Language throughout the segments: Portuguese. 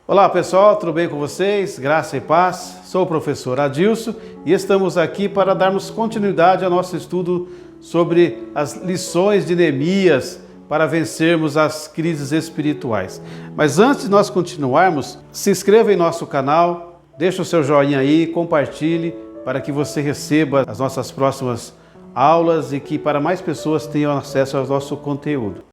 Olá pessoal, tudo bem com vocês? Graça e paz. Sou o professor Adilson e estamos aqui para darmos continuidade ao nosso estudo sobre as lições de Neemias para vencermos as crises espirituais. Mas antes de nós continuarmos, se inscreva em nosso canal, deixe o seu joinha aí, compartilhe para que você receba as nossas próximas aulas e que para mais pessoas tenham acesso ao nosso conteúdo.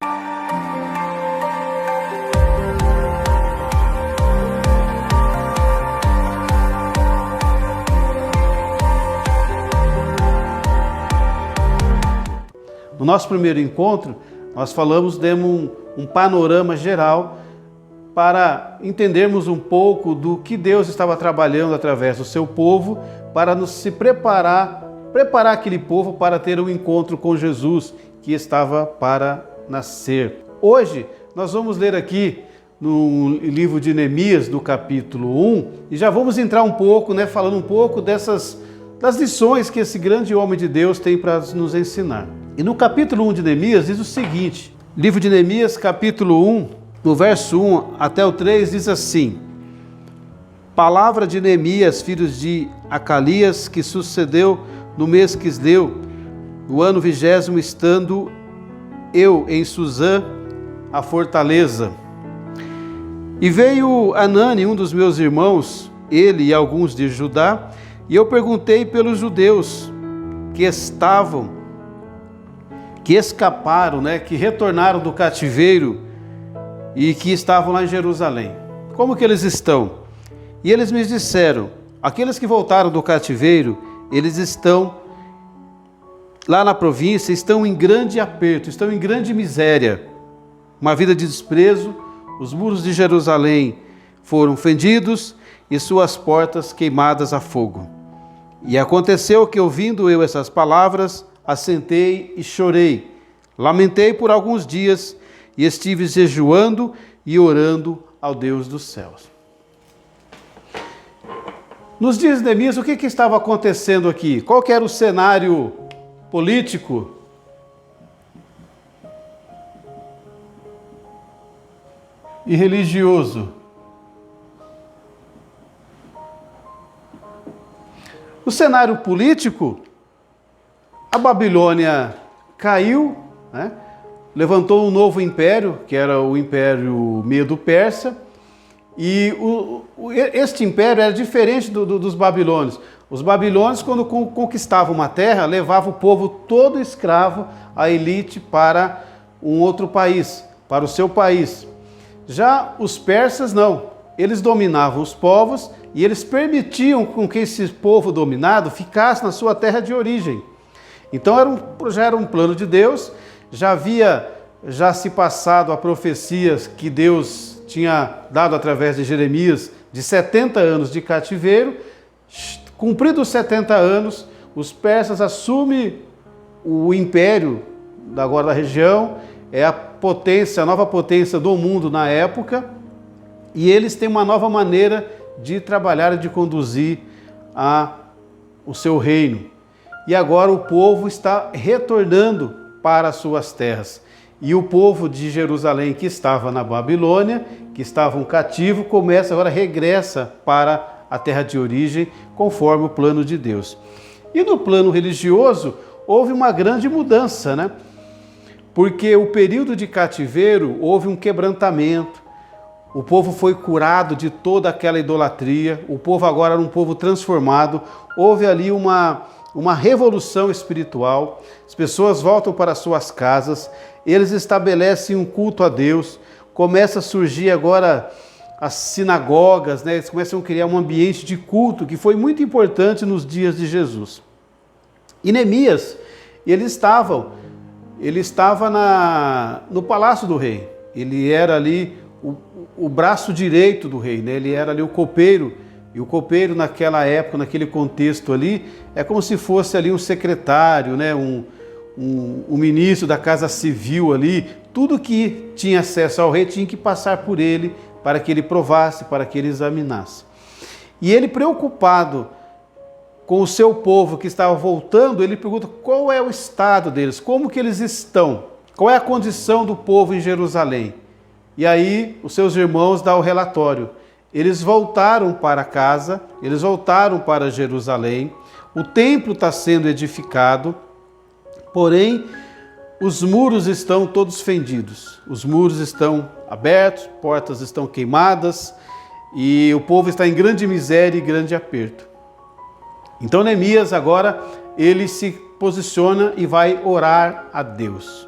No nosso primeiro encontro, nós demos um panorama geral para entendermos um pouco do que Deus estava trabalhando através do seu povo para se preparar aquele povo para ter um encontro com Jesus que estava para nascer. Hoje, nós vamos ler aqui no livro de Neemias, no capítulo 1, e já vamos entrar um pouco, falando um pouco das lições que esse grande homem de Deus tem para nos ensinar. E no capítulo 1 de Neemias diz o seguinte, livro de Neemias, capítulo 1, no verso 1 até o 3, diz assim: Palavra de Neemias, filho de Acalias, que sucedeu no mês Quisleu, no ano 20º, estando eu em Suzã, a fortaleza. E veio Anani, um dos meus irmãos, ele e alguns de Judá, e eu perguntei pelos judeus que escaparam, que retornaram do cativeiro e que estavam lá em Jerusalém. Como que eles estão? E eles me disseram, aqueles que voltaram do cativeiro, eles estão lá na província, estão em grande aperto, estão em grande miséria, uma vida de desprezo, os muros de Jerusalém foram fendidos e suas portas queimadas a fogo. E aconteceu que, ouvindo eu essas palavras, assentei e chorei, lamentei por alguns dias e estive jejuando e orando ao Deus dos céus. Nos dias de Neemias, o que estava acontecendo aqui? Qual que era o cenário político? E religioso? O cenário político, a Babilônia caiu, levantou um novo império, que era o Império Medo-Persa, e este império era diferente dos babilônios. Os babilônios, quando conquistavam uma terra, levavam o povo todo escravo, a elite, para um outro país, para o seu país. Já os persas não, eles dominavam os povos e eles permitiam com que esse povo dominado ficasse na sua terra de origem. Então já era um plano de Deus, já se passado a profecias que Deus tinha dado através de Jeremias de 70 anos de cativeiro. Cumpridos os 70 anos, os persas assumem o império agora da região, é a nova potência do mundo na época, e eles têm uma nova maneira de trabalhar e de conduzir o seu reino. E agora o povo está retornando para as suas terras. E o povo de Jerusalém, que estava na Babilônia, que estava cativo, regressa para a terra de origem, conforme o plano de Deus. E no plano religioso, houve uma grande mudança, porque o período de cativeiro houve um quebrantamento, o povo foi curado de toda aquela idolatria, o povo agora era um povo transformado, houve ali uma revolução espiritual, as pessoas voltam para suas casas, eles estabelecem um culto a Deus, começa a surgir agora as sinagogas, eles começam a criar um ambiente de culto que foi muito importante nos dias de Jesus. E Neemias, ele estava no palácio do rei, ele era ali o braço direito do rei, ele era ali o copeiro, e o copeiro naquela época, naquele contexto ali, é como se fosse ali um secretário, um ministro da casa civil ali, tudo que tinha acesso ao rei tinha que passar por ele para que ele provasse, para que ele examinasse. E ele, preocupado com o seu povo que estava voltando, ele pergunta qual é o estado deles, como que eles estão, qual é a condição do povo em Jerusalém. E aí os seus irmãos dão o relatório. eles voltaram para casa, eles voltaram para Jerusalém, o templo está sendo edificado, porém os muros estão todos fendidos, os muros estão abertos, portas estão queimadas e o povo está em grande miséria e grande aperto. Então Neemias agora ele se posiciona e vai orar a Deus.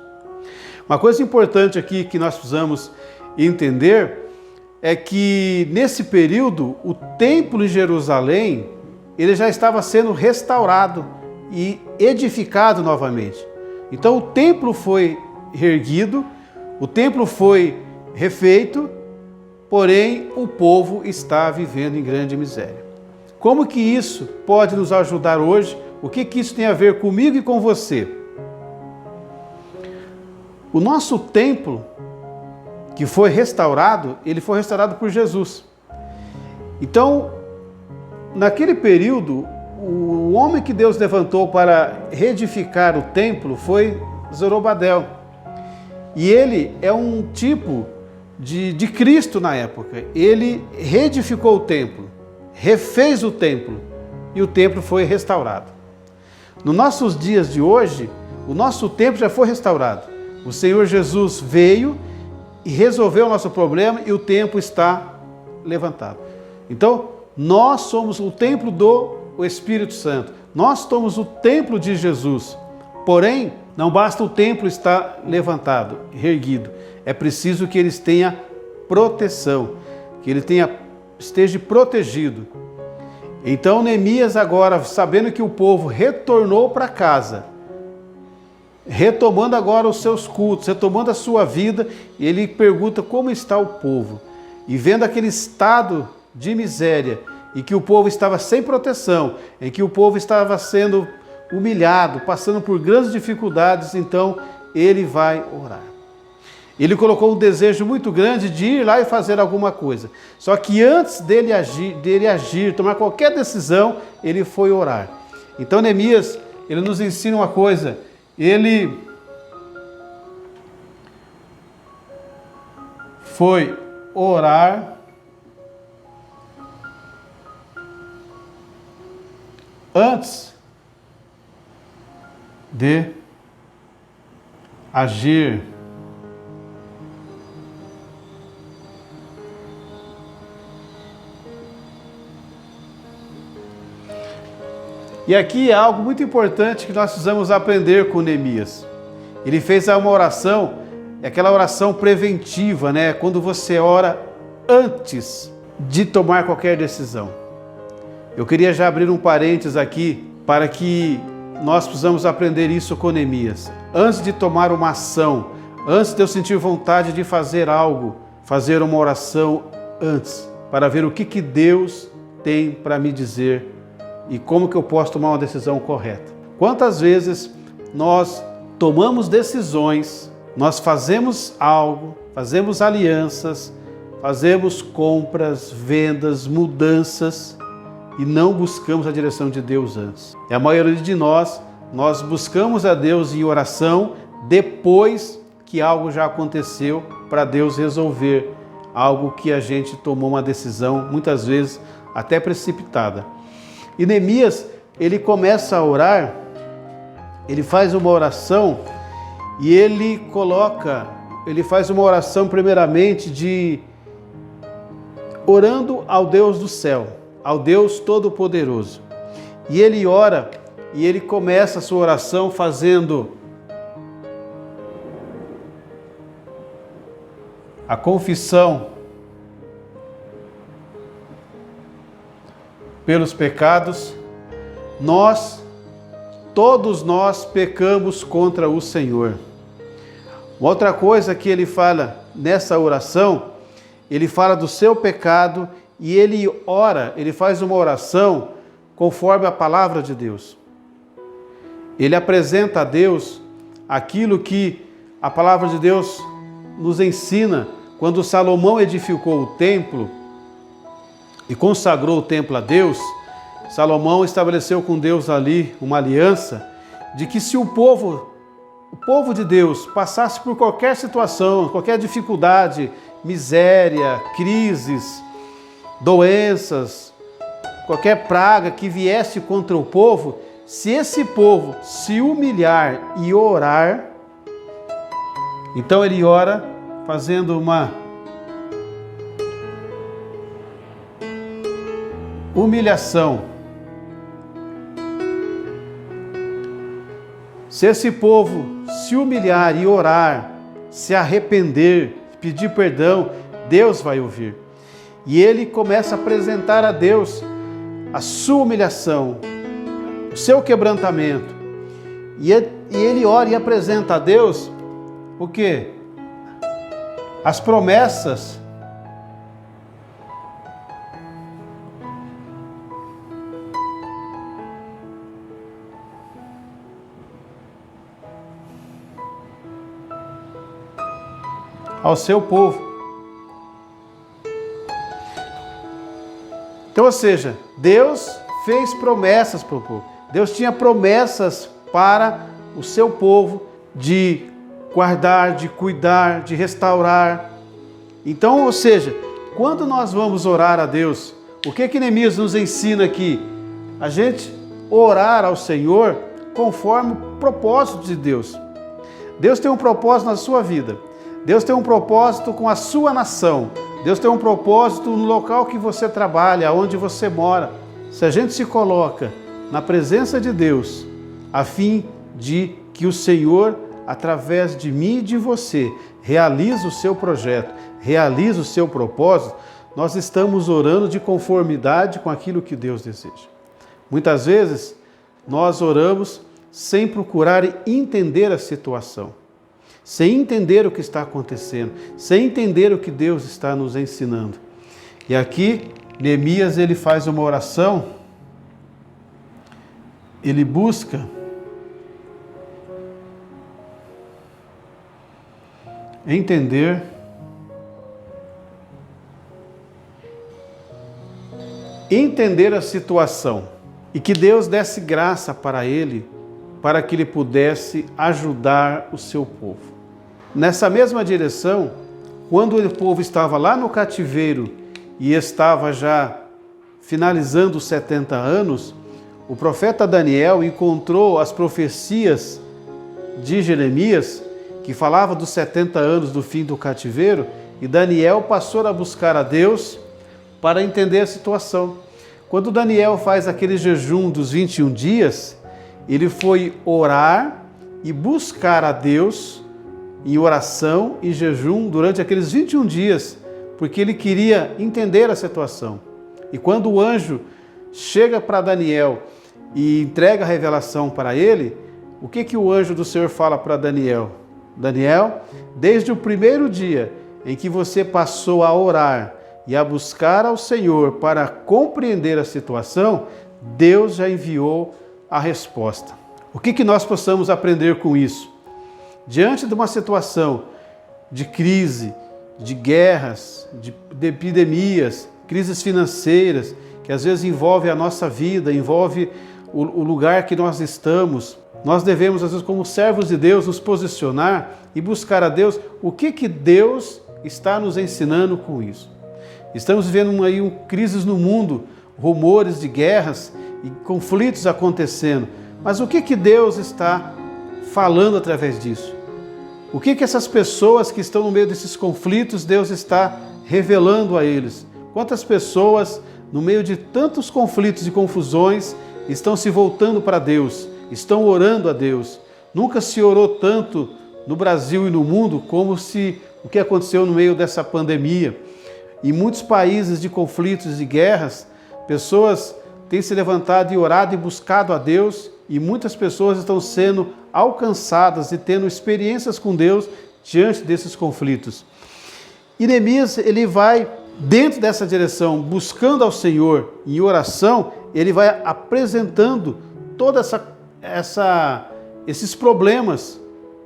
Uma coisa importante aqui que nós precisamos entender é que nesse período o templo em Jerusalém ele já estava sendo restaurado e edificado novamente. Então o templo foi reerguido, o templo foi refeito, porém o povo está vivendo em grande miséria. Como que isso pode nos ajudar hoje? O que isso tem a ver comigo e com você? O nosso templo que foi restaurado, ele foi restaurado por Jesus. Então, naquele período, o homem que Deus levantou para reedificar o templo foi Zorobabel. E ele é um tipo de Cristo na época. Ele reedificou o templo, refez o templo e o templo foi restaurado. Nos nossos dias de hoje, o nosso templo já foi restaurado. O Senhor Jesus veio e resolveu o nosso problema e o templo está levantado. Então, nós somos o templo do Espírito Santo. Nós somos o templo de Jesus. Porém, não basta o templo estar levantado, erguido. É preciso que ele tenha proteção, que ele esteja protegido. Então, Neemias agora, sabendo que o povo retornou para casa, retomando agora os seus cultos, retomando a sua vida, ele pergunta como está o povo. E vendo aquele estado de miséria, e que o povo estava sem proteção, em que o povo estava sendo humilhado, passando por grandes dificuldades, então ele vai orar. Ele colocou um desejo muito grande de ir lá e fazer alguma coisa. Só que antes dele agir, tomar qualquer decisão, ele foi orar. Então Neemias, ele nos ensina uma coisa, ele foi orar antes de agir. E aqui é algo muito importante que nós precisamos aprender com Neemias. Ele fez uma oração, aquela oração preventiva, né? Quando você ora antes de tomar qualquer decisão. Eu queria já abrir um parênteses aqui para que nós precisamos aprender isso com Neemias. Antes de tomar uma ação, antes de eu sentir vontade de fazer algo, fazer uma oração antes, para ver o que Deus tem para me dizer e como que eu posso tomar uma decisão correta. Quantas vezes nós tomamos decisões, nós fazemos algo, fazemos alianças, fazemos compras, vendas, mudanças e não buscamos a direção de Deus antes. E a maioria de nós buscamos a Deus em oração depois que algo já aconteceu para Deus resolver algo que a gente tomou uma decisão, muitas vezes até precipitada. E Neemias, ele começa a orar, ele faz uma oração e ele faz uma oração primeiramente orando ao Deus do céu, ao Deus Todo-Poderoso. E ele ora e ele começa a sua oração fazendo a confissão pelos pecados. Todos nós pecamos contra o Senhor. Outra coisa que ele fala nessa oração, ele fala do seu pecado e ele ora, ele faz uma oração conforme a palavra de Deus. Ele apresenta a Deus aquilo que a palavra de Deus nos ensina. Quando Salomão edificou o templo e consagrou o templo a Deus, Salomão estabeleceu com Deus ali uma aliança de que se o povo de Deus passasse por qualquer situação, qualquer dificuldade, miséria, crises, doenças, qualquer praga que viesse contra o povo, se esse povo se humilhar e orar, então ele ora fazendo uma humilhação. Se esse povo se humilhar e orar, se arrepender, pedir perdão, Deus vai ouvir. E ele começa a apresentar a Deus a sua humilhação, o seu quebrantamento. E ele ora e apresenta a Deus o quê? As promessas ao seu povo. Então, ou seja, Deus fez promessas para o povo. Deus tinha promessas para o seu povo de guardar, de cuidar, de restaurar. Então, ou seja, quando nós vamos orar a Deus, o que Neemias nos ensina aqui? A gente orar ao Senhor conforme o propósito de Deus. Deus tem um propósito na sua vida. Deus tem um propósito com a sua nação. Deus tem um propósito no local que você trabalha, onde você mora. Se a gente se coloca na presença de Deus, a fim de que o Senhor, através de mim e de você, realize o seu projeto, realize o seu propósito, nós estamos orando de conformidade com aquilo que Deus deseja. Muitas vezes, nós oramos sem procurar entender a situação, sem entender o que está acontecendo, sem entender o que Deus está nos ensinando. E aqui, Neemias, ele faz uma oração, ele busca entender a situação e que Deus desse graça para ele, para que ele pudesse ajudar o seu povo. Nessa mesma direção, quando o povo estava lá no cativeiro e estava já finalizando os 70 anos, o profeta Daniel encontrou as profecias de Jeremias, que falava dos 70 anos do fim do cativeiro, e Daniel passou a buscar a Deus para entender a situação. Quando Daniel faz aquele jejum dos 21 dias, ele foi orar e buscar a Deus em oração e jejum durante aqueles 21 dias, porque ele queria entender a situação. E quando o anjo chega para Daniel e entrega a revelação para ele, o que o anjo do Senhor fala para Daniel? Daniel, desde o primeiro dia em que você passou a orar e a buscar ao Senhor para compreender a situação, Deus já enviou a resposta. O que nós possamos aprender com isso? Diante de uma situação de crise, de guerras, de epidemias, crises financeiras, que às vezes envolve a nossa vida, envolve o lugar que nós estamos, nós devemos, às vezes, como servos de Deus, nos posicionar e buscar a Deus o que Deus está nos ensinando com isso. Estamos vivendo aí crises no mundo, rumores de guerras e conflitos acontecendo, mas o que Deus está falando através disso? O que essas pessoas que estão no meio desses conflitos, Deus está revelando a eles? Quantas pessoas, no meio de tantos conflitos e confusões, estão se voltando para Deus, estão orando a Deus? Nunca se orou tanto no Brasil e no mundo como o que aconteceu no meio dessa pandemia. Em muitos países de conflitos e guerras, pessoas têm se levantado e orado e buscado a Deus, e muitas pessoas estão sendo alcançadas e tendo experiências com Deus diante desses conflitos. E Neemias, ele vai dentro dessa direção, buscando ao Senhor em oração, ele vai apresentando todos esses problemas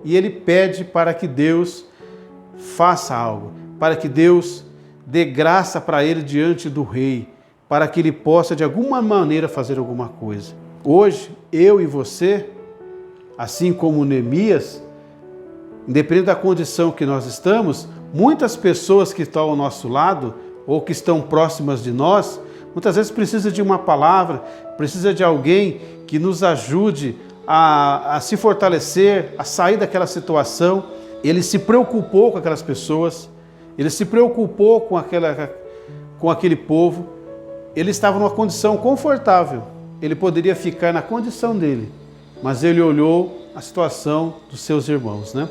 e ele pede para que Deus faça algo, para que Deus dê graça para ele diante do rei, para que ele possa de alguma maneira fazer alguma coisa. Hoje, eu e você, assim como Neemias, independente da condição que nós estamos, muitas pessoas que estão ao nosso lado ou que estão próximas de nós, muitas vezes precisa de uma palavra, precisa de alguém que nos ajude a se fortalecer, a sair daquela situação. Ele se preocupou com aquelas pessoas, ele se preocupou com aquele povo. Ele estava numa condição confortável, ele poderia ficar na condição dele, mas ele olhou a situação dos seus irmãos, né?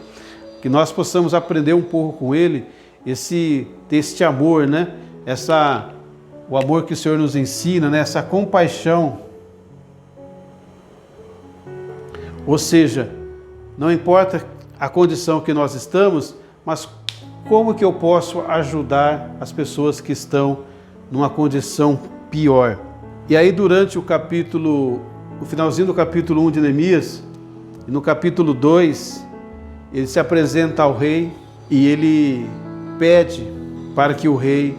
Que nós possamos aprender um pouco com ele, este amor, né? O amor que o Senhor nos ensina, né? Essa compaixão. Ou seja, não importa a condição que nós estamos, mas como que eu posso ajudar as pessoas que estão numa condição pior. E aí durante o finalzinho do capítulo 1 de Neemias, e no capítulo 2, ele se apresenta ao rei e ele pede para que o rei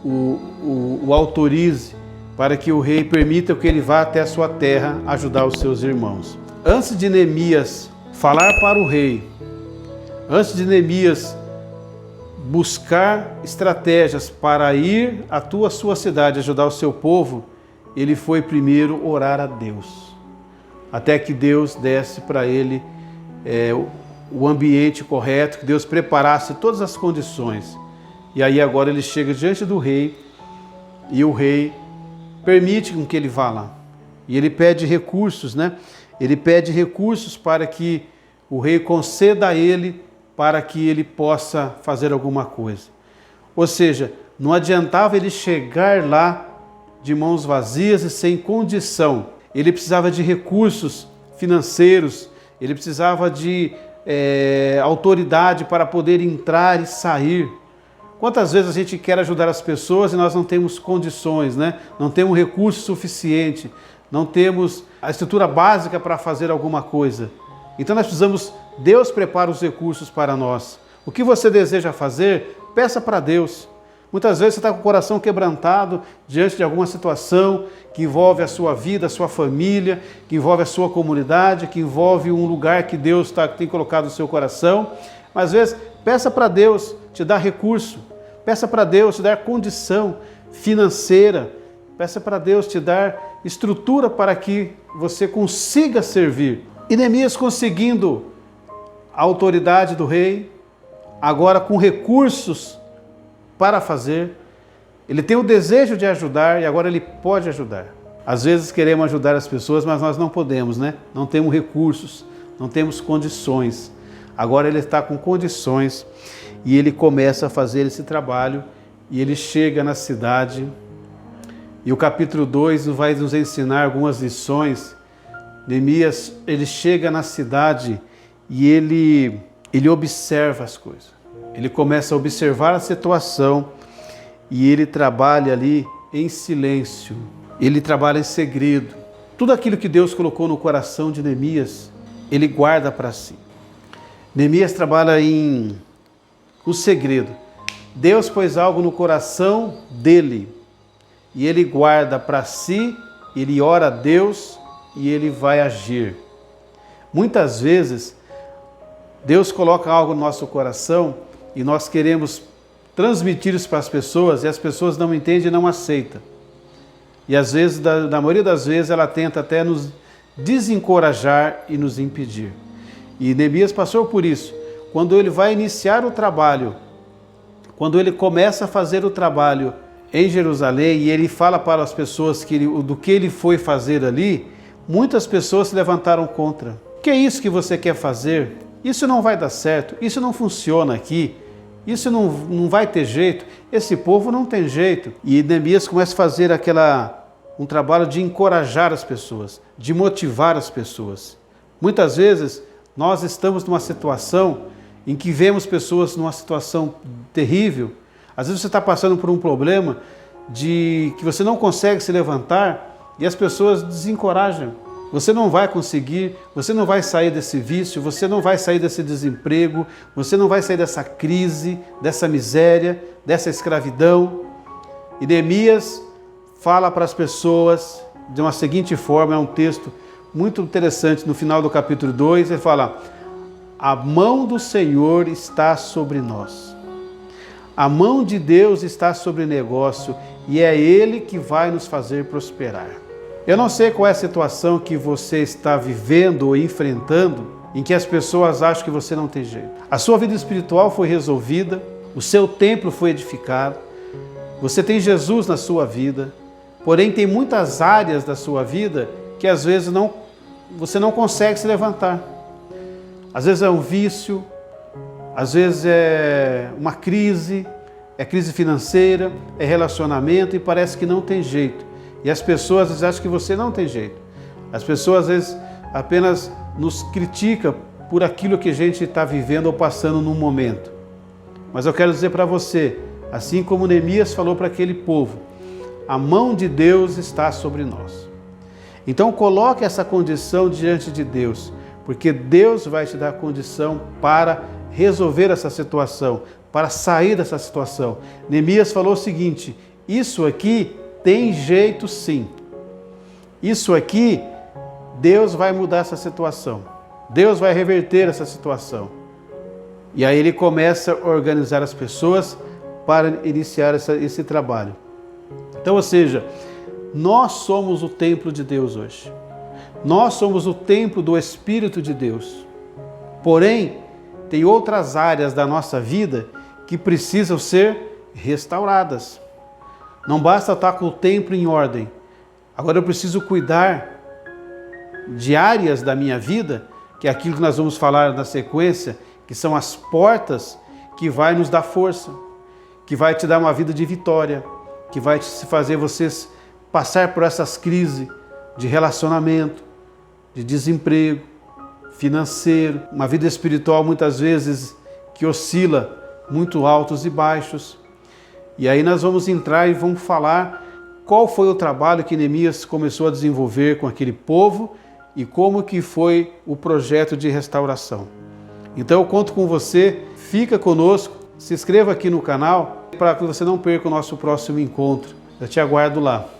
o autorize, para que o rei permita que ele vá até a sua terra ajudar os seus irmãos. Antes de Neemias falar para o rei, antes de Neemias buscar estratégias para ir à sua cidade ajudar o seu povo, ele foi primeiro orar a Deus, até que Deus desse para ele o ambiente correto, que Deus preparasse todas as condições. E aí agora ele chega diante do rei e o rei permite que ele vá lá. E ele pede recursos, né? Ele pede recursos para que o rei conceda a ele para que ele possa fazer alguma coisa. Ou seja, não adiantava ele chegar lá de mãos vazias e sem condição. Ele precisava de recursos financeiros, ele precisava de autoridade para poder entrar e sair. Quantas vezes a gente quer ajudar as pessoas e nós não temos condições, né? Não temos recurso suficiente, não temos a estrutura básica para fazer alguma coisa. Então nós precisamos, Deus prepara os recursos para nós. O que você deseja fazer, peça para Deus. Muitas vezes você está com o coração quebrantado diante de alguma situação que envolve a sua vida, a sua família, que envolve a sua comunidade, que envolve um lugar que Deus tem colocado no seu coração. Mas às vezes, peça para Deus te dar recurso, peça para Deus te dar condição financeira, peça para Deus te dar estrutura para que você consiga servir. E Neemias, conseguindo a autoridade do rei, agora com recursos para fazer, ele tem o desejo de ajudar e agora ele pode ajudar. Às vezes queremos ajudar as pessoas, mas nós não podemos, né? Não temos recursos, não temos condições. Agora ele está com condições e ele começa a fazer esse trabalho e ele chega na cidade. E o capítulo 2 vai nos ensinar algumas lições. Neemias, ele chega na cidade e ele observa as coisas. Ele começa a observar a situação e ele trabalha ali em silêncio. Ele trabalha em segredo. Tudo aquilo que Deus colocou no coração de Neemias, ele guarda para si. Neemias trabalha o segredo. Deus pôs algo no coração dele e ele guarda para si, ele ora a Deus e ele vai agir. Muitas vezes, Deus coloca algo no nosso coração e nós queremos transmitir isso para as pessoas e as pessoas não entendem e não aceitam. E às vezes, na maioria das vezes, ela tenta até nos desencorajar e nos impedir. E Neemias passou por isso. Quando ele vai iniciar o trabalho, quando ele começa a fazer o trabalho em Jerusalém e ele fala para as pessoas do que ele foi fazer ali, muitas pessoas se levantaram contra. Que é isso que você quer fazer? Isso não vai dar certo, isso não funciona aqui, isso não vai ter jeito, esse povo não tem jeito. E Neemias começa a fazer um trabalho de encorajar as pessoas, de motivar as pessoas. Muitas vezes nós estamos numa situação em que vemos pessoas numa situação terrível. Às vezes você está passando por um problema que você não consegue se levantar e as pessoas desencorajam. Você não vai conseguir, você não vai sair desse vício, você não vai sair desse desemprego, você não vai sair dessa crise, dessa miséria, dessa escravidão. E Neemias fala para as pessoas de uma seguinte forma, é um texto muito interessante, no final do capítulo 2, ele fala: a mão do Senhor está sobre nós. A mão de Deus está sobre o negócio e é Ele que vai nos fazer prosperar. Eu não sei qual é a situação que você está vivendo ou enfrentando, em que as pessoas acham que você não tem jeito. A sua vida espiritual foi resolvida, o seu templo foi edificado, você tem Jesus na sua vida, porém tem muitas áreas da sua vida que às vezes você não consegue se levantar. Às vezes é um vício, às vezes é uma crise, é crise financeira, é relacionamento e parece que não tem jeito. E as pessoas às vezes acham que você não tem jeito. As pessoas às vezes apenas nos criticam por aquilo que a gente está vivendo ou passando num momento. Mas eu quero dizer para você, assim como Neemias falou para aquele povo, a mão de Deus está sobre nós. Então coloque essa condição diante de Deus, porque Deus vai te dar condição para resolver essa situação, para sair dessa situação. Neemias falou o seguinte: isso aqui tem jeito sim. Isso aqui, Deus vai mudar essa situação. Deus vai reverter essa situação. E aí ele começa a organizar as pessoas para iniciar esse trabalho. Então, ou seja, nós somos o templo de Deus hoje. Nós somos o templo do Espírito de Deus. Porém, tem outras áreas da nossa vida que precisam ser restauradas. Não basta estar com o templo em ordem. Agora eu preciso cuidar de áreas da minha vida, que é aquilo que nós vamos falar na sequência, que são as portas que vai nos dar força, que vai te dar uma vida de vitória, que vai te fazer vocês passar por essas crises de relacionamento, de desemprego, financeiro, uma vida espiritual muitas vezes que oscila muito altos e baixos. E aí nós vamos entrar e vamos falar qual foi o trabalho que Neemias começou a desenvolver com aquele povo e como que foi o projeto de restauração. Então eu conto com você, fica conosco, se inscreva aqui no canal para que você não perca o nosso próximo encontro. Eu te aguardo lá.